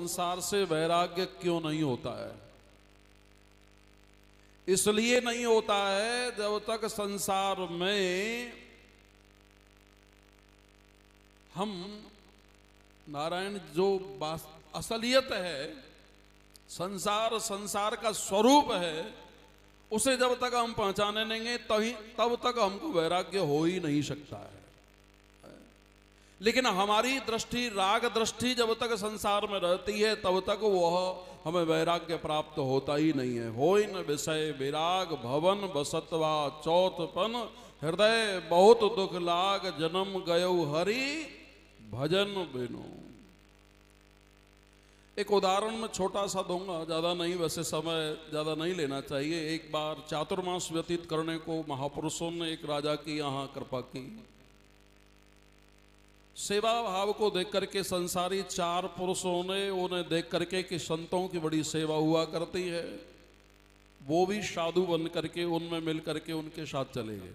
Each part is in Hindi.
संसार से वैराग्य क्यों नहीं होता है? इसलिए नहीं होता है जब तक संसार में हम नारायण जो असलियत है, संसार का स्वरूप है, उसे जब तक हम पहचाने नहीं तब तक हमको वैराग्य हो ही नहीं सकता है। लेकिन हमारी दृष्टि, राग दृष्टि जब तक संसार में रहती है तब तक वह हमें वैराग्य प्राप्त होता ही नहीं है। होय न विषय विराग भवन बसतवा चौथपन, हृदय बहुत दुख लाग जन्म गयो हरि भजन बिनु। एक उदाहरण में छोटा सा दूंगा, ज्यादा नहीं, वैसे समय ज्यादा नहीं लेना चाहिए। एक बार चातुर्मास व्यतीत करने को महापुरुषों ने एक राजा की यहाँ कृपा की। सेवा भाव को देख करके संसारी चार पुरुषों ने उन्हें देख करके कि संतों की बड़ी सेवा हुआ करती है, वो भी साधु बन करके उनमें मिल करके उनके साथ चले गए।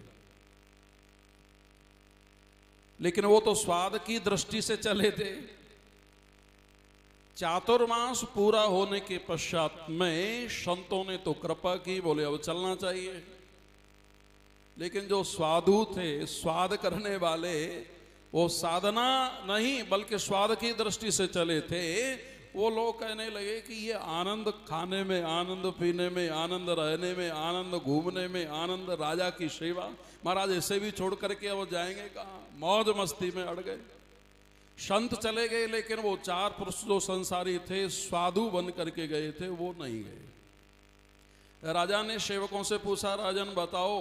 लेकिन वो तो स्वाद की दृष्टि से चले थे। चातुर्मास पूरा होने के पश्चात में संतों ने तो कृपा की, बोले अब चलना चाहिए। लेकिन जो साधु थे, स्वाद करने वाले, वो साधना नहीं बल्कि स्वाद की दृष्टि से चले थे। वो लोग कहने लगे कि ये आनंद, खाने में आनंद, पीने में आनंद, रहने में आनंद, घूमने में आनंद, राजा की सेवा, महाराज इसे भी छोड़ करके अब जाएंगे कहाँ? मौज मस्ती में अड़ गए। संत चले गए, लेकिन वो चार पुरुष जो संसारी थे, साधु बन करके गए थे, वो नहीं गए। राजा ने सेवकों से पूछा, राजन बताओ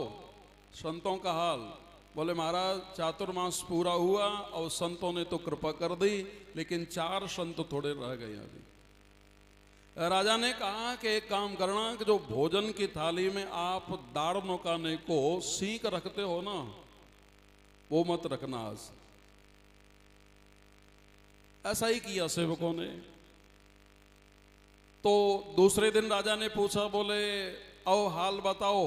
संतों का हाल। बोले महाराज चातुर्मास पूरा हुआ और संतों ने तो कृपा कर दी, लेकिन चार संत थोड़े रह गए अभी। राजा ने कहा कि एक काम करना कि जो भोजन की थाली में आप दाढ़ नोकाने को सीख रखते हो ना, वो मत रखना आज। ऐसा ही किया सेवकों ने। तो दूसरे दिन राजा ने पूछा, बोले आओ हाल बताओ।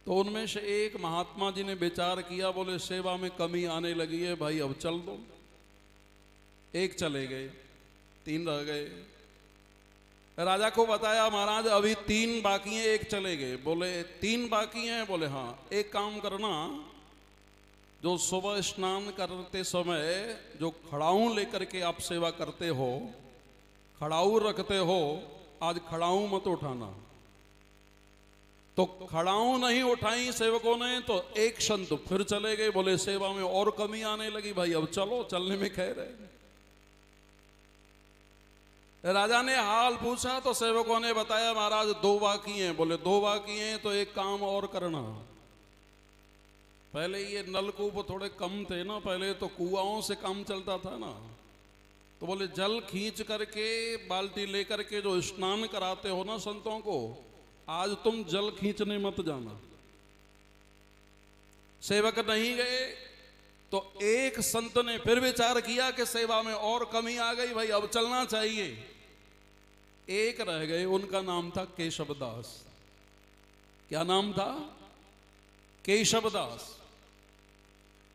तो उनमें से एक महात्मा जी ने विचार किया, बोले सेवा में कमी आने लगी है भाई, अब चल दो। एक चले गए, तीन रह गए। राजा को बताया महाराज अभी तीन बाकी हैं, एक चले गए। बोले तीन बाकी हैं? बोले हाँ। एक काम करना, जो सुबह स्नान करते समय जो खड़ाऊ लेकर के आप सेवा करते हो, खड़ाऊ रखते हो, आज खड़ाऊ मत उठाना। तो खड़ाऊ नहीं उठाई सेवकों ने, तो एक संत फिर चले गए। बोले सेवा में और कमी आने लगी भाई, अब चलो, चलने में खैर है। राजा ने हाल पूछा तो सेवकों ने बताया महाराज दो बाकी हैं। बोले दो बाकी हैं तो एक काम और करना। पहले ये नलकूप थोड़े कम थे ना, पहले तो कुआओं से काम चलता था ना। तो बोले जल खींच करके बाल्टी लेकर के जो स्नान कराते हो ना संतों को, आज तुम जल खींचने मत जाना। सेवक नहीं गए। तो एक संत ने फिर विचार किया कि सेवा में और कमी आ गई भाई, अब चलना चाहिए। एक रह गए, उनका नाम था केशवदास। क्या नाम था? केशवदास।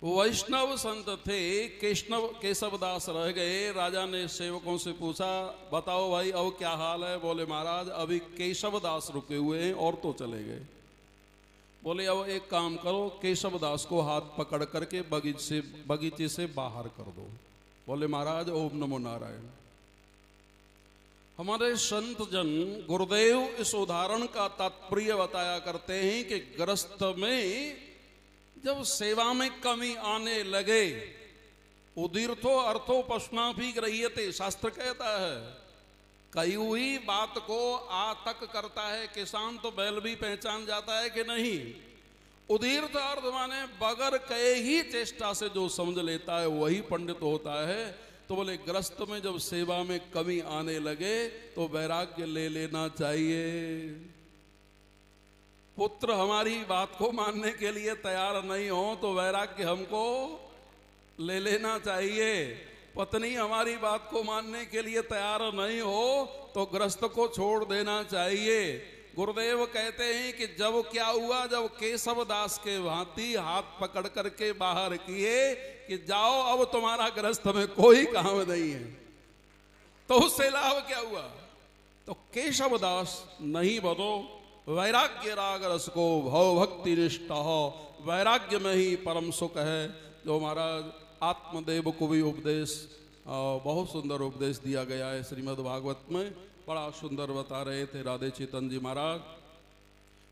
वैष्णव संत थे, केशवदास रह गए। राजा ने सेवकों से पूछा, बताओ भाई अब क्या हाल है? बोले महाराज अभी केशवदास रुके हुए हैं और तो चले गए। बोले अब एक काम करो, केशवदास को हाथ पकड़ करके बगीचे से बाहर कर दो। बोले महाराज ओम नमो नारायण। हमारे संत जन गुरुदेव इस उदाहरण का तात्पर्य बताया करते हैं कि गृहस्थ में जब सेवा में कमी आने लगे, उदीर्थो अर्थो पश्माभि गृह्यते, शास्त्र कहता है। कही हुई बात को आ तक करता है किसान तो बैल भी पहचान जाता है कि नहीं। उदीर्थ अर्थ माने बगैर कहे ही चेष्टा से जो समझ लेता है वही पंडित होता है। तो बोले गृहस्थ में जब सेवा में कमी आने लगे तो वैराग्य ले लेना चाहिए। पुत्र हमारी बात को मानने के लिए तैयार नहीं हो तो वैराग्य हमको ले लेना चाहिए। पत्नी हमारी बात को मानने के लिए तैयार नहीं हो तो गृहस्थ को छोड़ देना चाहिए। गुरुदेव कहते हैं कि जब क्या हुआ, जब केशवदास के भांति हाथ पकड़ करके बाहर किए कि जाओ अब तुम्हारा गृहस्थ में कोई काम नहीं है। तो उससे लाभ क्या हुआ? तो केशव दास नहीं बनो वैराग्य राग रस को भव भक्ति निष्ठा हो, वैराग्य में ही परम सुख है। जो महाराज आत्मदेव को भी उपदेश बहुत सुंदर उपदेश दिया गया है श्रीमद् भागवत में, बड़ा सुंदर बता रहे थे राधे चेतन जी महाराज।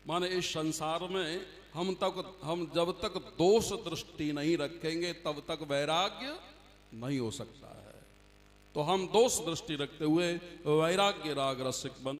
माने इस संसार में हम जब तक दोष दृष्टि नहीं रखेंगे तब तक वैराग्य नहीं हो सकता है। तो हम दोष दृष्टि रखते हुए वैराग्य राग रसिक बन